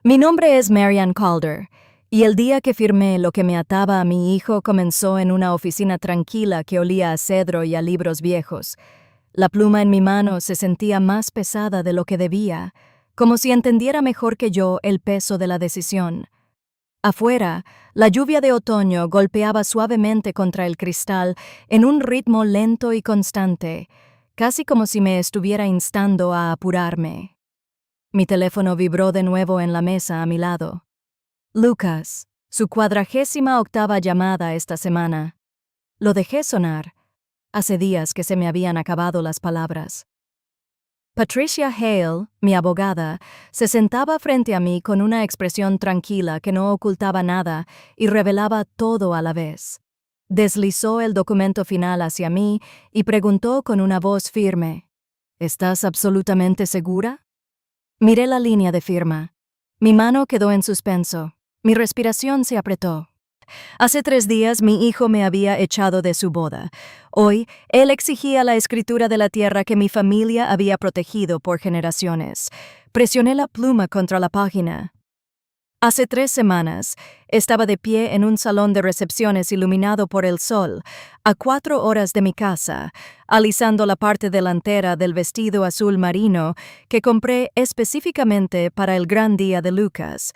Mi nombre es Marianne Calder, y el día que firmé lo que me ataba a mi hijo comenzó en una oficina tranquila que olía a cedro y a libros viejos. La pluma en mi mano se sentía más pesada de lo que debía, como si entendiera mejor que yo el peso de la decisión. Afuera, la lluvia de otoño golpeaba suavemente contra el cristal en un ritmo lento y constante, casi como si me estuviera instando a apurarme. Mi teléfono vibró de nuevo en la mesa a mi lado. Lucas, su 48ª llamada esta semana. Lo dejé sonar. Hace días que se me habían acabado las palabras. Patricia Hale, mi abogada, se sentaba frente a mí con una expresión tranquila que no ocultaba nada y revelaba todo a la vez. Deslizó el documento final hacia mí y preguntó con una voz firme: ¿Estás absolutamente segura? Miré la línea de firma. Mi mano quedó en suspenso. Mi respiración se apretó. Hace 3 días mi hijo me había echado de su boda. Hoy, él exigía la escritura de la tierra que mi familia había protegido por generaciones. Presioné la pluma contra la página. Hace 3 semanas, estaba de pie en un salón de recepciones iluminado por el sol, a 4 horas de mi casa, alisando la parte delantera del vestido azul marino que compré específicamente para el gran día de Lucas.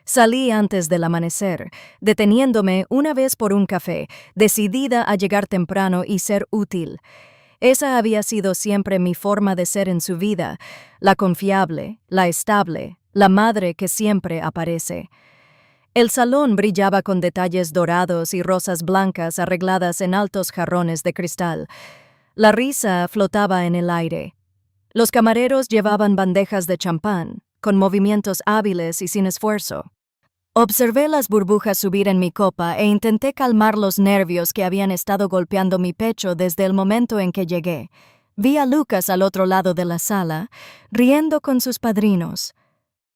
Salí antes del amanecer, deteniéndome una vez por un café, decidida a llegar temprano y ser útil. Esa había sido siempre mi forma de ser en su vida, la confiable, la estable, la madre que siempre aparece. El salón brillaba con detalles dorados y rosas blancas arregladas en altos jarrones de cristal. La risa flotaba en el aire. Los camareros llevaban bandejas de champán, con movimientos hábiles y sin esfuerzo. Observé las burbujas subir en mi copa e intenté calmar los nervios que habían estado golpeando mi pecho desde el momento en que llegué. Vi a Lucas al otro lado de la sala, riendo con sus padrinos.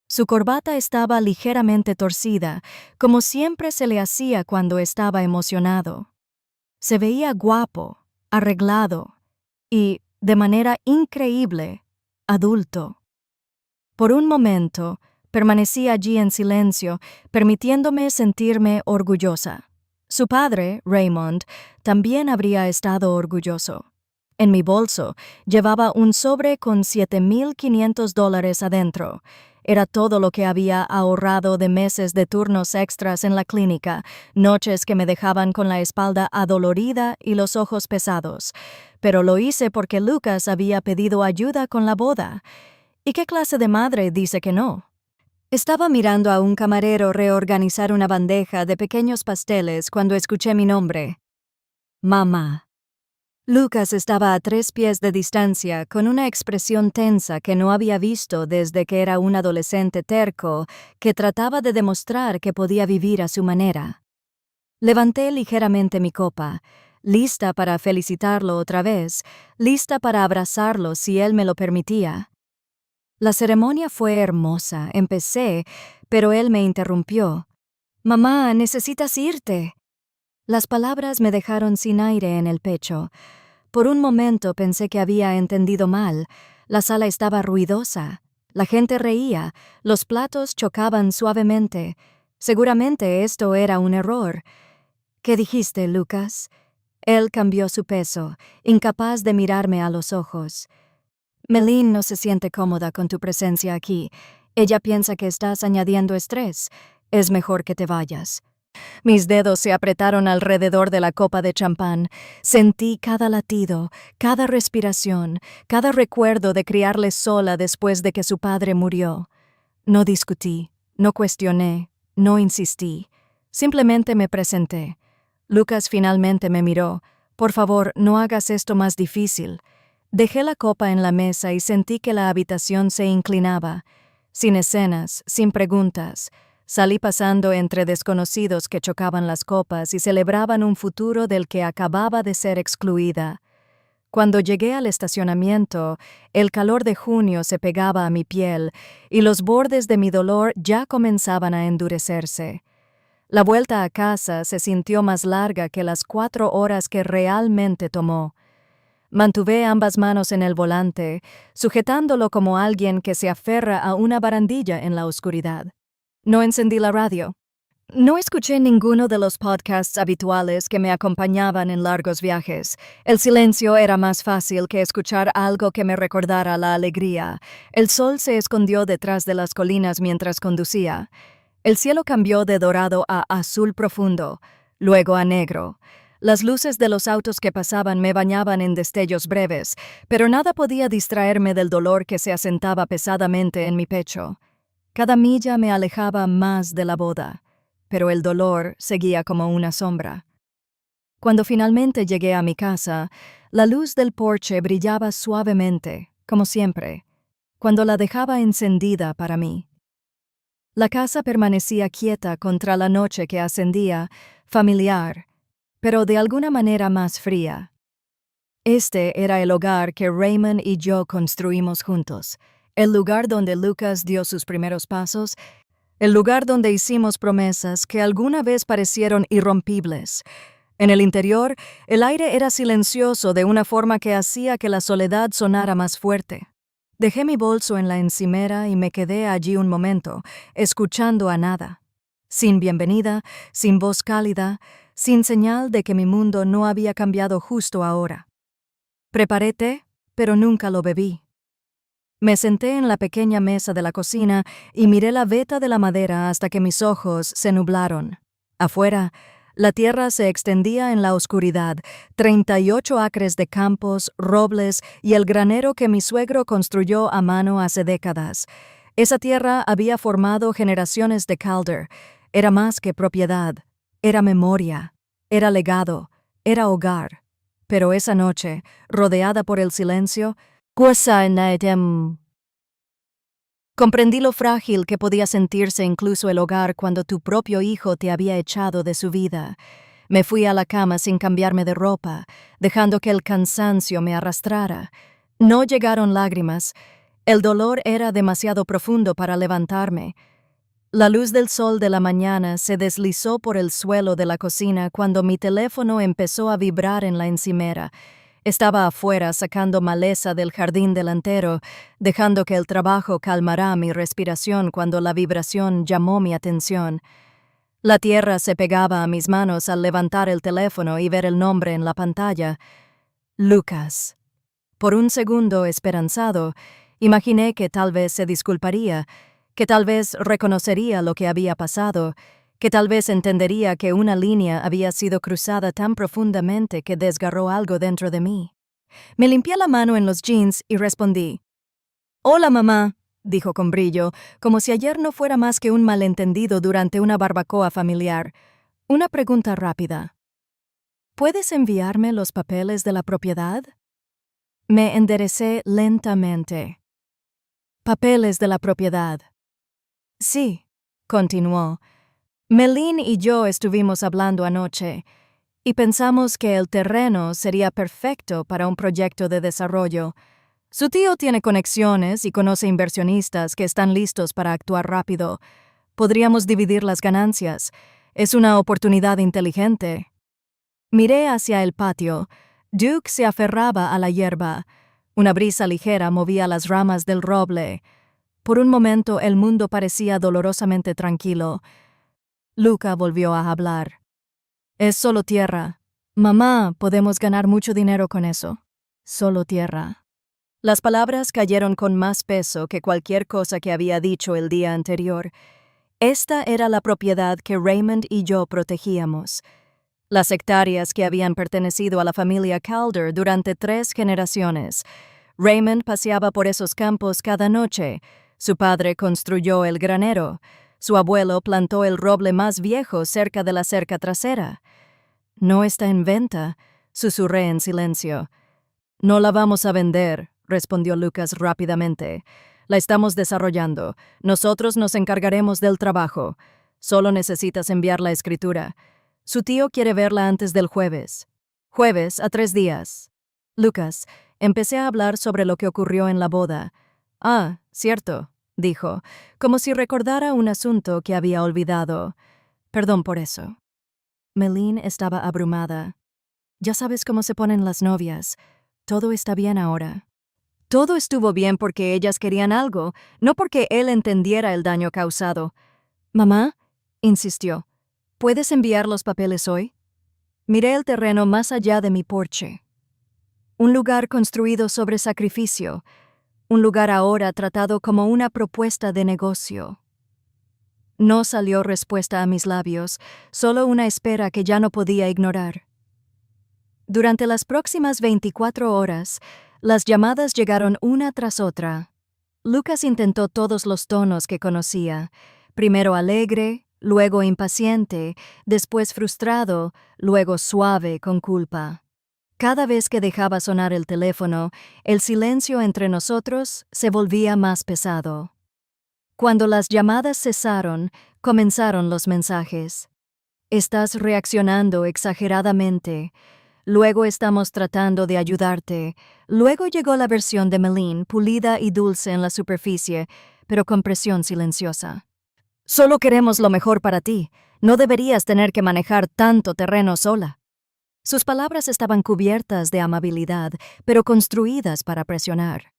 Su corbata estaba ligeramente torcida, como siempre se le hacía cuando estaba emocionado. Se veía guapo, arreglado y, de manera increíble, adulto. Por un momento, permanecí allí en silencio, permitiéndome sentirme orgullosa. Su padre, Raymond, también habría estado orgulloso. En mi bolso llevaba un sobre con $7,500 adentro. Era todo lo que había ahorrado de meses de turnos extras en la clínica, noches que me dejaban con la espalda adolorida y los ojos pesados. Pero lo hice porque Lucas había pedido ayuda con la boda. ¿Y qué clase de madre dice que no? Estaba mirando a un camarero reorganizar una bandeja de pequeños pasteles cuando escuché mi nombre. Mamá. Lucas estaba a 3 pies de distancia, con una expresión tensa que no había visto desde que era un adolescente terco que trataba de demostrar que podía vivir a su manera. Levanté ligeramente mi copa, lista para felicitarlo otra vez, lista para abrazarlo si él me lo permitía. La ceremonia fue hermosa, empecé, pero él me interrumpió. «Mamá, necesitas irte». Las palabras me dejaron sin aire en el pecho. Por un momento pensé que había entendido mal. La sala estaba ruidosa. La gente reía. Los platos chocaban suavemente. Seguramente esto era un error. «¿Qué dijiste, Lucas?» Él cambió su peso, incapaz de mirarme a los ojos. «Meline no se siente cómoda con tu presencia aquí. Ella piensa que estás añadiendo estrés. Es mejor que te vayas». Mis dedos se apretaron alrededor de la copa de champán. Sentí cada latido, cada respiración, cada recuerdo de criarle sola después de que su padre murió. No discutí, no cuestioné, no insistí. Simplemente me presenté. Lucas finalmente me miró. «Por favor, no hagas esto más difícil». Dejé la copa en la mesa y sentí que la habitación se inclinaba. Sin escenas, sin preguntas. Salí pasando entre desconocidos que chocaban las copas y celebraban un futuro del que acababa de ser excluida. Cuando llegué al estacionamiento, el calor de junio se pegaba a mi piel y los bordes de mi dolor ya comenzaban a endurecerse. La vuelta a casa se sintió más larga que las 4 horas que realmente tomó. Mantuve ambas manos en el volante, sujetándolo como alguien que se aferra a una barandilla en la oscuridad. No encendí la radio. No escuché ninguno de los podcasts habituales que me acompañaban en largos viajes. El silencio era más fácil que escuchar algo que me recordara la alegría. El sol se escondió detrás de las colinas mientras conducía. El cielo cambió de dorado a azul profundo, luego a negro. Las luces de los autos que pasaban me bañaban en destellos breves, pero nada podía distraerme del dolor que se asentaba pesadamente en mi pecho. Cada milla me alejaba más de la boda, pero el dolor seguía como una sombra. Cuando finalmente llegué a mi casa, la luz del porche brillaba suavemente, como siempre, cuando la dejaba encendida para mí. La casa permanecía quieta contra la noche que ascendía, familiar, pero de alguna manera más fría. Este era el hogar que Raymond y yo construimos juntos, el lugar donde Lucas dio sus primeros pasos, el lugar donde hicimos promesas que alguna vez parecieron irrompibles. En el interior, el aire era silencioso de una forma que hacía que la soledad sonara más fuerte. Dejé mi bolso en la encimera y me quedé allí un momento, escuchando a nada. Sin bienvenida, sin voz cálida, sin señal de que mi mundo no había cambiado justo ahora. Preparé té, pero nunca lo bebí. Me senté en la pequeña mesa de la cocina y miré la veta de la madera hasta que mis ojos se nublaron. Afuera, la tierra se extendía en la oscuridad, 38 acres de campos, robles y el granero que mi suegro construyó a mano hace décadas. Esa tierra había formado generaciones de Calder. Era más que propiedad, era memoria, era legado, era hogar. Pero esa noche, rodeada por el silencio, comprendí lo frágil que podía sentirse incluso el hogar cuando tu propio hijo te había echado de su vida. Me fui a la cama sin cambiarme de ropa, dejando que el cansancio me arrastrara. No llegaron lágrimas. El dolor era demasiado profundo para levantarme. La luz del sol de la mañana se deslizó por el suelo de la cocina cuando mi teléfono empezó a vibrar en la encimera. Estaba afuera sacando maleza del jardín delantero, dejando que el trabajo calmara mi respiración cuando la vibración llamó mi atención. La tierra se pegaba a mis manos al levantar el teléfono y ver el nombre en la pantalla. Lucas. Por un segundo esperanzado, imaginé que tal vez se disculparía, que tal vez reconocería lo que había pasado, que tal vez entendería que una línea había sido cruzada tan profundamente que desgarró algo dentro de mí. Me limpié la mano en los jeans y respondí. «Hola, mamá», dijo con brillo, como si ayer no fuera más que un malentendido durante una barbacoa familiar. Una pregunta rápida. «¿Puedes enviarme los papeles de la propiedad?» Me enderecé lentamente. «Papeles de la propiedad». «Sí», continuó. Melín y yo estuvimos hablando anoche y pensamos que el terreno sería perfecto para un proyecto de desarrollo. Su tío tiene conexiones y conoce inversionistas que están listos para actuar rápido. Podríamos dividir las ganancias. Es una oportunidad inteligente. Miré hacia el patio. Duke se aferraba a la hierba. Una brisa ligera movía las ramas del roble. Por un momento el mundo parecía dolorosamente tranquilo. Luca volvió a hablar. «Es solo tierra. Mamá, podemos ganar mucho dinero con eso. Solo tierra». Las palabras cayeron con más peso que cualquier cosa que había dicho el día anterior. Esta era la propiedad que Raymond y yo protegíamos. Las hectáreas que habían pertenecido a la familia Calder durante 3 generaciones. Raymond paseaba por esos campos cada noche. Su padre construyó el granero. Su abuelo plantó el roble más viejo cerca de la cerca trasera. «No está en venta», susurré en silencio. «No la vamos a vender», respondió Lucas rápidamente. «La estamos desarrollando. Nosotros nos encargaremos del trabajo. Solo necesitas enviar la escritura. Su tío quiere verla antes del jueves. Jueves, a 3 días». «Lucas», empecé a hablar sobre lo que ocurrió en la boda. «Ah, cierto», dijo, como si recordara un asunto que había olvidado. «Perdón por eso». Melín estaba abrumada. «Ya sabes cómo se ponen las novias. Todo está bien ahora». Todo estuvo bien porque ellas querían algo, no porque él entendiera el daño causado. Mamá, insistió, ¿puedes enviar los papeles hoy? Miré el terreno más allá de mi porche. Un lugar construido sobre sacrificio, un lugar ahora tratado como una propuesta de negocio. No salió respuesta a mis labios, solo una espera que ya no podía ignorar. Durante las próximas 24 horas, las llamadas llegaron una tras otra. Lucas intentó todos los tonos que conocía, primero alegre, luego impaciente, después frustrado, luego suave con culpa. Cada vez que dejaba sonar el teléfono, el silencio entre nosotros se volvía más pesado. Cuando las llamadas cesaron, comenzaron los mensajes. Estás reaccionando exageradamente. Luego estamos tratando de ayudarte. Luego llegó la versión de Melín, pulida y dulce en la superficie, pero con presión silenciosa. Solo queremos lo mejor para ti. No deberías tener que manejar tanto terreno sola. Sus palabras estaban cubiertas de amabilidad, pero construidas para presionar.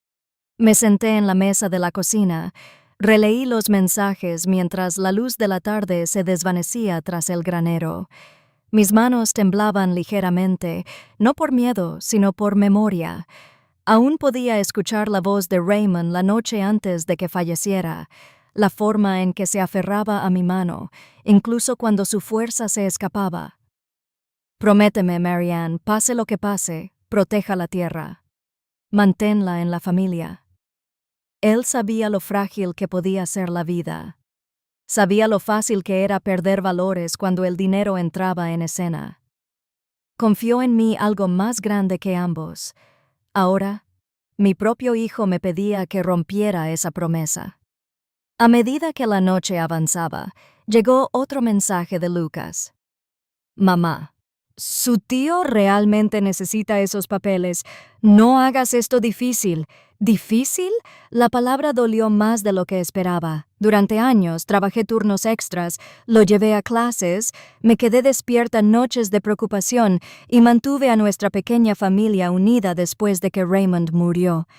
Me senté en la mesa de la cocina. Releí los mensajes mientras la luz de la tarde se desvanecía tras el granero. Mis manos temblaban ligeramente, no por miedo, sino por memoria. Aún podía escuchar la voz de Raymond la noche antes de que falleciera, la forma en que se aferraba a mi mano, incluso cuando su fuerza se escapaba. Prométeme, Marianne, pase lo que pase, proteja la tierra. Manténla en la familia. Él sabía lo frágil que podía ser la vida. Sabía lo fácil que era perder valores cuando el dinero entraba en escena. Confió en mí algo más grande que ambos. Ahora, mi propio hijo me pedía que rompiera esa promesa. A medida que la noche avanzaba, llegó otro mensaje de Lucas. Mamá, su tío realmente necesita esos papeles. No hagas esto difícil. ¿Difícil? La palabra dolió más de lo que esperaba. Durante años trabajé turnos extras, lo llevé a clases, me quedé despierta noches de preocupación y mantuve a nuestra pequeña familia unida después de que Raymond murió.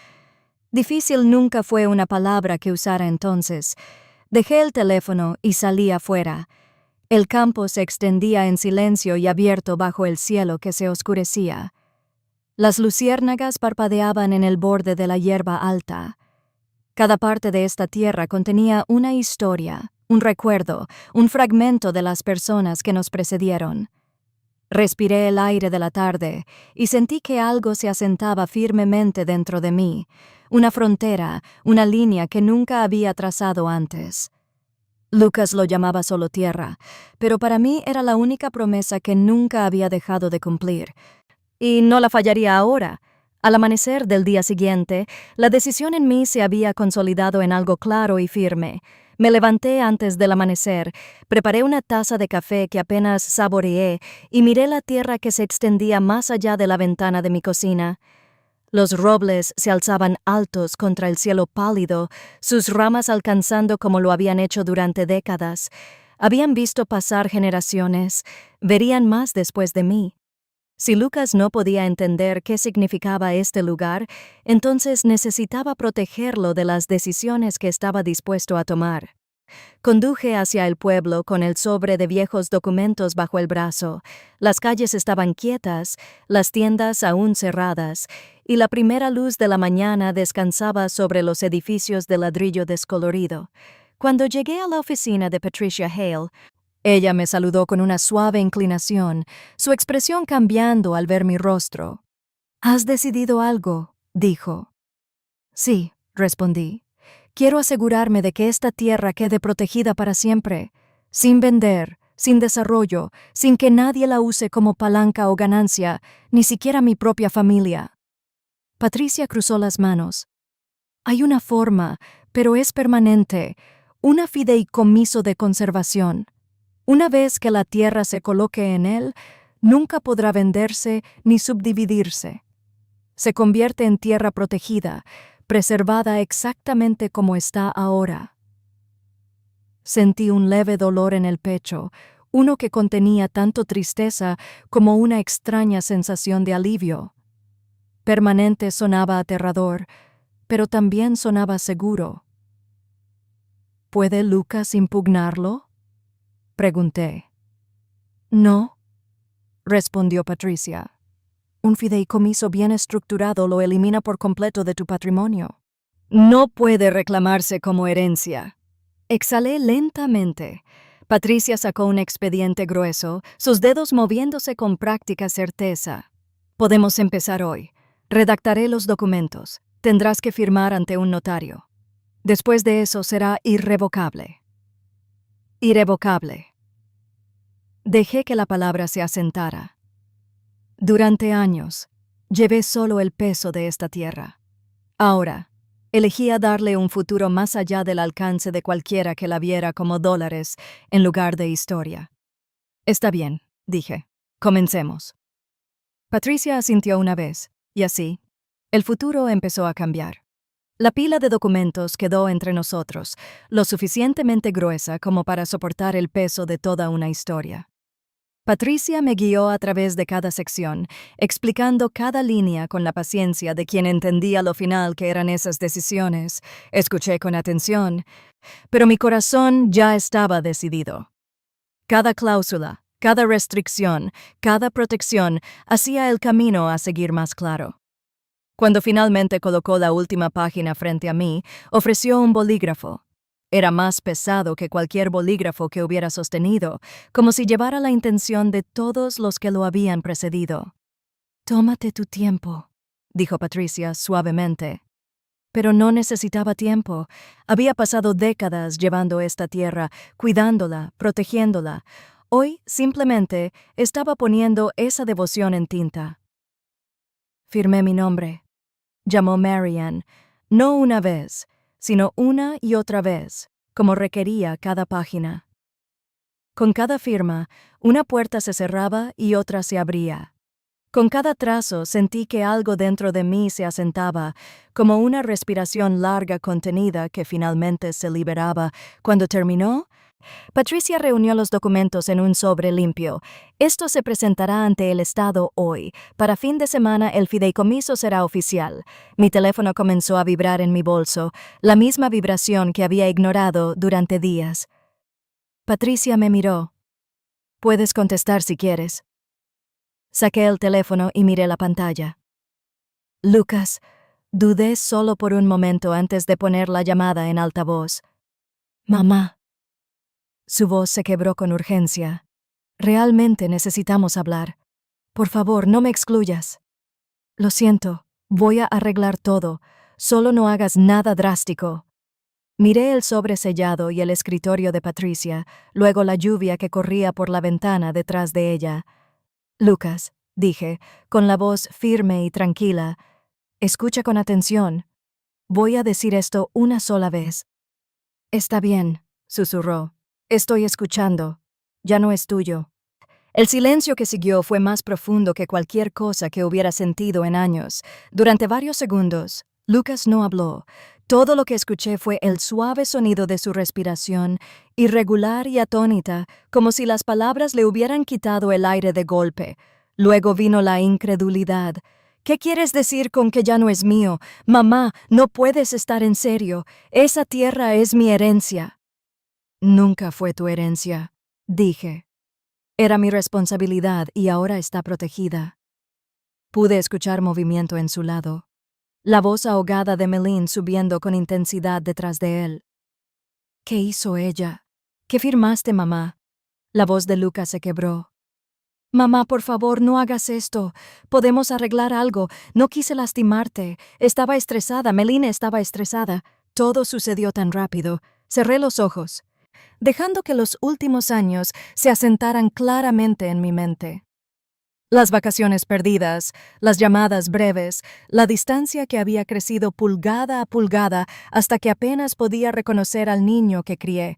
Difícil nunca fue una palabra que usara entonces. Dejé el teléfono y salí afuera. El campo se extendía en silencio y abierto bajo el cielo que se oscurecía. Las luciérnagas parpadeaban en el borde de la hierba alta. Cada parte de esta tierra contenía una historia, un recuerdo, un fragmento de las personas que nos precedieron. Respiré el aire de la tarde y sentí que algo se asentaba firmemente dentro de mí, una frontera, una línea que nunca había trazado antes. Lucas lo llamaba solo tierra, pero para mí era la única promesa que nunca había dejado de cumplir. Y no la fallaría ahora. Al amanecer del día siguiente, la decisión en mí se había consolidado en algo claro y firme. Me levanté antes del amanecer, preparé una taza de café que apenas saboreé y miré la tierra que se extendía más allá de la ventana de mi cocina. Los robles se alzaban altos contra el cielo pálido, sus ramas alcanzando como lo habían hecho durante décadas. Habían visto pasar generaciones, verían más después de mí. Si Lucas no podía entender qué significaba este lugar, entonces necesitaba protegerlo de las decisiones que estaba dispuesto a tomar. Conduje hacia el pueblo con el sobre de viejos documentos bajo el brazo. Las calles estaban quietas, las tiendas aún cerradas, y la primera luz de la mañana descansaba sobre los edificios de ladrillo descolorido. Cuando llegué a la oficina de Patricia Hale, ella me saludó con una suave inclinación, su expresión cambiando al ver mi rostro. «¿Has decidido algo?», dijo. «Sí», respondí. «Quiero asegurarme de que esta tierra quede protegida para siempre, sin vender, sin desarrollo, sin que nadie la use como palanca o ganancia, ni siquiera mi propia familia». Patricia cruzó las manos. «Hay una forma, pero es permanente, un fideicomiso de conservación. Una vez que la tierra se coloque en él, nunca podrá venderse ni subdividirse. Se convierte en tierra protegida, preservada exactamente como está ahora». Sentí un leve dolor en el pecho, uno que contenía tanto tristeza como una extraña sensación de alivio. Permanente sonaba aterrador, pero también sonaba seguro. ¿Puede Lucas impugnarlo?, Pregunté. No, respondió Patricia. Un fideicomiso bien estructurado lo elimina por completo de tu patrimonio. No puede reclamarse como herencia. Exhalé lentamente. Patricia sacó un expediente grueso, sus dedos moviéndose con práctica certeza. Podemos empezar hoy. Redactaré los documentos. Tendrás que firmar ante un notario. Después de eso será irrevocable. Irrevocable. Dejé que la palabra se asentara. Durante años, llevé solo el peso de esta tierra. Ahora, elegía darle un futuro más allá del alcance de cualquiera que la viera como dólares en lugar de historia. Está bien, dije. Comencemos. Patricia asintió una vez, y así, el futuro empezó a cambiar. La pila de documentos quedó entre nosotros, lo suficientemente gruesa como para soportar el peso de toda una historia. Patricia me guió a través de cada sección, explicando cada línea con la paciencia de quien entendía lo final que eran esas decisiones. Escuché con atención, pero mi corazón ya estaba decidido. Cada cláusula, cada restricción, cada protección hacía el camino a seguir más claro. Cuando finalmente colocó la última página frente a mí, ofreció un bolígrafo. Era más pesado que cualquier bolígrafo que hubiera sostenido, como si llevara la intención de todos los que lo habían precedido. «Tómate tu tiempo», dijo Patricia suavemente. Pero no necesitaba tiempo. Había pasado décadas llevando esta tierra, cuidándola, protegiéndola. Hoy, simplemente, estaba poniendo esa devoción en tinta. Firmé mi nombre. Llamó Marianne, no una vez, sino una y otra vez, como requería cada página. Con cada firma, una puerta se cerraba y otra se abría. Con cada trazo sentí que algo dentro de mí se asentaba, como una respiración larga contenida que finalmente se liberaba. Cuando terminó, Patricia reunió los documentos en un sobre limpio. Esto se presentará ante el Estado hoy. Para fin de semana el fideicomiso será oficial. Mi teléfono comenzó a vibrar en mi bolso, la misma vibración que había ignorado durante días. Patricia me miró. «Puedes contestar si quieres». Saqué el teléfono y miré la pantalla. «Lucas», dudé solo por un momento antes de poner la llamada en altavoz. «Mamá». Su voz se quebró con urgencia. «Realmente necesitamos hablar. Por favor, no me excluyas». «Lo siento, voy a arreglar todo. Solo no hagas nada drástico». Miré el sobre sellado y el escritorio de Patricia, luego la lluvia que corría por la ventana detrás de ella. «Lucas», dije, con la voz firme y tranquila, «escucha con atención. Voy a decir esto una sola vez». «Está bien», susurró. «Estoy escuchando. Ya no es tuyo». El silencio que siguió fue más profundo que cualquier cosa que hubiera sentido en años. Durante varios segundos, Lucas no habló. Todo lo que escuché fue el suave sonido de su respiración, irregular y atónita, como si las palabras le hubieran quitado el aire de golpe. Luego vino la incredulidad. «¿Qué quieres decir con que ya no es mío? Mamá, no puedes estar en serio. Esa tierra es mi herencia». «Nunca fue tu herencia», dije. «Era mi responsabilidad y ahora está protegida». Pude escuchar movimiento en su lado. La voz ahogada de Meline subiendo con intensidad detrás de él. «¿Qué hizo ella? ¿Qué firmaste, mamá?» La voz de Lucas se quebró. «Mamá, por favor, no hagas esto. Podemos arreglar algo. No quise lastimarte. Estaba estresada. Meline estaba estresada. Todo sucedió tan rápido. Cerré los ojos, dejando que los últimos años se asentaran claramente en mi mente. Las vacaciones perdidas, las llamadas breves, la distancia que había crecido pulgada a pulgada hasta que apenas podía reconocer al niño que crié.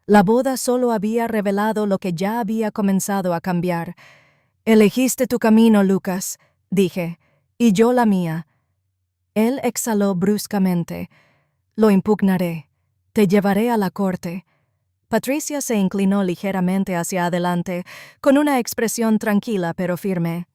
La boda solo había revelado lo que ya había comenzado a cambiar. «Elegiste tu camino, Lucas», dije, «y yo la mía». Él exhaló bruscamente. «Lo impugnaré. Te llevaré a la corte». Patricia se inclinó ligeramente hacia adelante, con una expresión tranquila pero firme.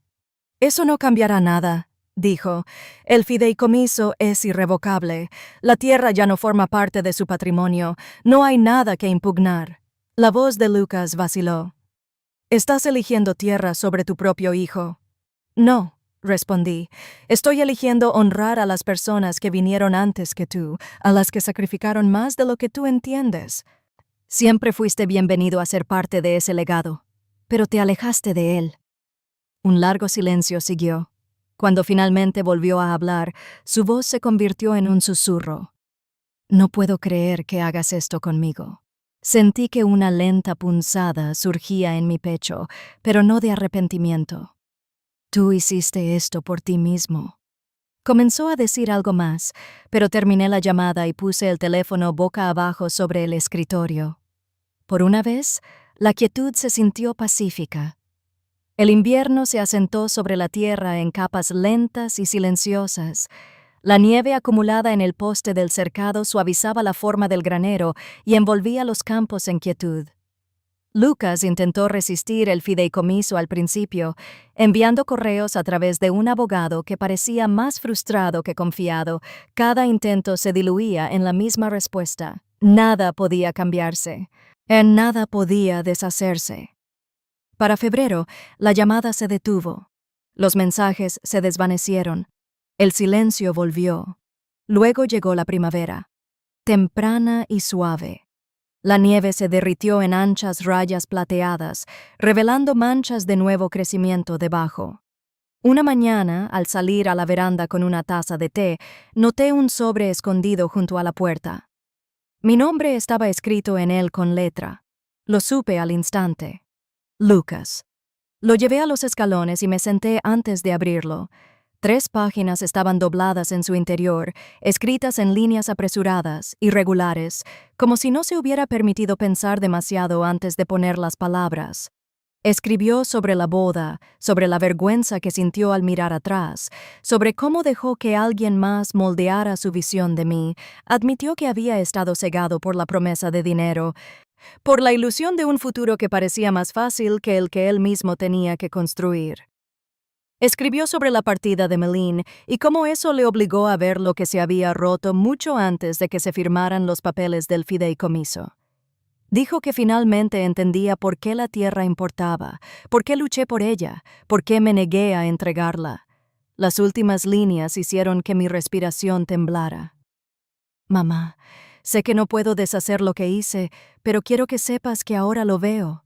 «Eso no cambiará nada», dijo. «El fideicomiso es irrevocable. La tierra ya no forma parte de su patrimonio. No hay nada que impugnar». La voz de Lucas vaciló. ¿Estás eligiendo tierra sobre tu propio hijo? No, respondí. Estoy eligiendo honrar a las personas que vinieron antes que tú, a las que sacrificaron más de lo que tú entiendes. Siempre fuiste bienvenido a ser parte de ese legado, pero te alejaste de él. Un largo silencio siguió. Cuando finalmente volvió a hablar, su voz se convirtió en un susurro. No puedo creer que hagas esto conmigo. Sentí que una lenta punzada surgía en mi pecho, pero no de arrepentimiento. Tú hiciste esto por ti mismo. Comenzó a decir algo más, pero terminé la llamada y puse el teléfono boca abajo sobre el escritorio. Por una vez, la quietud se sintió pacífica. El invierno se asentó sobre la tierra en capas lentas y silenciosas. La nieve acumulada en el poste del cercado suavizaba la forma del granero y envolvía los campos en quietud. Lucas intentó resistir el fideicomiso al principio, enviando correos a través de un abogado que parecía más frustrado que confiado. Cada intento se diluía en la misma respuesta. Nada podía cambiarse. En nada podía deshacerse. Para febrero, la llamada se detuvo. Los mensajes se desvanecieron. El silencio volvió. Luego llegó la primavera, temprana y suave. La nieve se derritió en anchas rayas plateadas, revelando manchas de nuevo crecimiento debajo. Una mañana, al salir a la veranda con una taza de té, noté un sobre escondido junto a la puerta. Mi nombre estaba escrito en él con letra. Lo supe al instante. Lucas. Lo llevé a los escalones y me senté antes de abrirlo. 3 páginas estaban dobladas en su interior, escritas en líneas apresuradas, irregulares, como si no se hubiera permitido pensar demasiado antes de poner las palabras. Escribió sobre la boda, sobre la vergüenza que sintió al mirar atrás, sobre cómo dejó que alguien más moldeara su visión de mí, admitió que había estado cegado por la promesa de dinero, por la ilusión de un futuro que parecía más fácil que el que él mismo tenía que construir. Escribió sobre la partida de Meline y cómo eso le obligó a ver lo que se había roto mucho antes de que se firmaran los papeles del fideicomiso. Dijo que finalmente entendía por qué la tierra importaba, por qué luché por ella, por qué me negué a entregarla. Las últimas líneas hicieron que mi respiración temblara. Mamá, sé que no puedo deshacer lo que hice, pero quiero que sepas que ahora lo veo.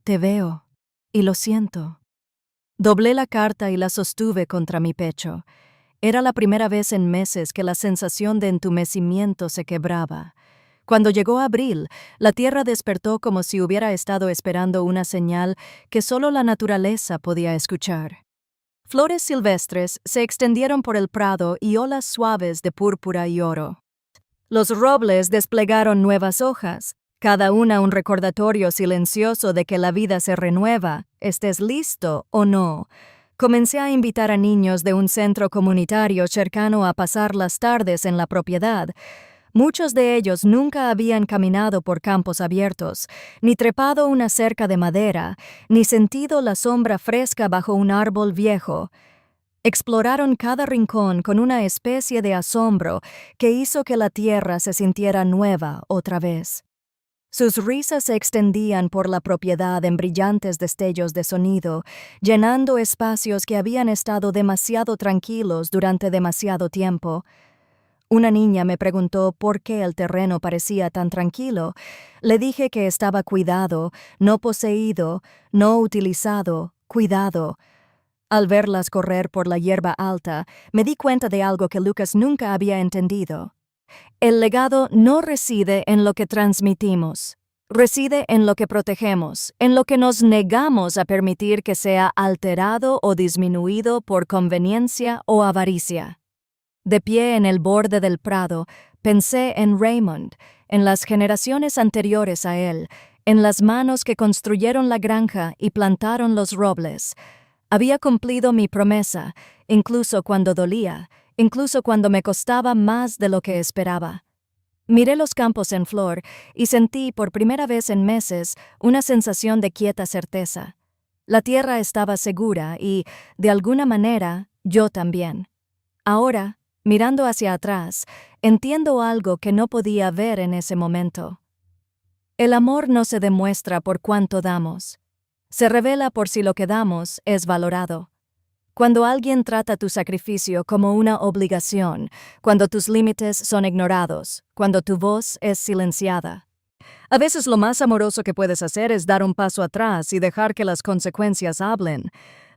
Te veo. Y lo siento. Doblé la carta y la sostuve contra mi pecho. Era la primera vez en meses que la sensación de entumecimiento se quebraba. Cuando llegó abril, la tierra despertó como si hubiera estado esperando una señal que solo la naturaleza podía escuchar. Flores silvestres se extendieron por el prado y olas suaves de púrpura y oro. Los robles desplegaron nuevas hojas, cada una un recordatorio silencioso de que la vida se renueva, estés listo o no. Comencé a invitar a niños de un centro comunitario cercano a pasar las tardes en la propiedad. Muchos de ellos nunca habían caminado por campos abiertos, ni trepado una cerca de madera, ni sentido la sombra fresca bajo un árbol viejo. Exploraron cada rincón con una especie de asombro que hizo que la tierra se sintiera nueva otra vez. Sus risas se extendían por la propiedad en brillantes destellos de sonido, llenando espacios que habían estado demasiado tranquilos durante demasiado tiempo. Una niña me preguntó por qué el terreno parecía tan tranquilo. Le dije que estaba cuidado, no poseído, no utilizado, cuidado. Al verlas correr por la hierba alta, me di cuenta de algo que Lucas nunca había entendido. El legado no reside en lo que transmitimos, reside en lo que protegemos, en lo que nos negamos a permitir que sea alterado o disminuido por conveniencia o avaricia. De pie en el borde del prado, pensé en Raymond, en las generaciones anteriores a él, en las manos que construyeron la granja y plantaron los robles. Había cumplido mi promesa, incluso cuando dolía, incluso cuando me costaba más de lo que esperaba. Miré los campos en flor y sentí por primera vez en meses una sensación de quieta certeza. La tierra estaba segura y, de alguna manera, yo también. Ahora, mirando hacia atrás, entiendo algo que no podía ver en ese momento. El amor no se demuestra por cuánto damos. Se revela por si lo que damos es valorado. Cuando alguien trata tu sacrificio como una obligación, cuando tus límites son ignorados, cuando tu voz es silenciada. A veces lo más amoroso que puedes hacer es dar un paso atrás y dejar que las consecuencias hablen.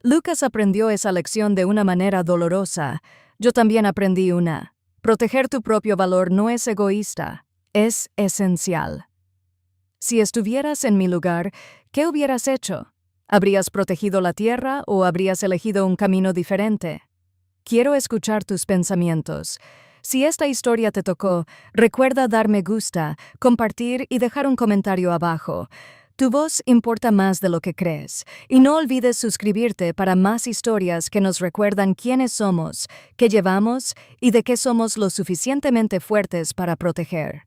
Lucas aprendió esa lección de una manera dolorosa. Yo también aprendí una. Proteger tu propio valor no es egoísta, es esencial. Si estuvieras en mi lugar, ¿qué hubieras hecho? ¿Habrías protegido la tierra o habrías elegido un camino diferente? Quiero escuchar tus pensamientos. Si esta historia te tocó, recuerda dar me gusta, compartir y dejar un comentario abajo. Tu voz importa más de lo que crees. Y no olvides suscribirte para más historias que nos recuerdan quiénes somos, qué llevamos y de qué somos lo suficientemente fuertes para proteger.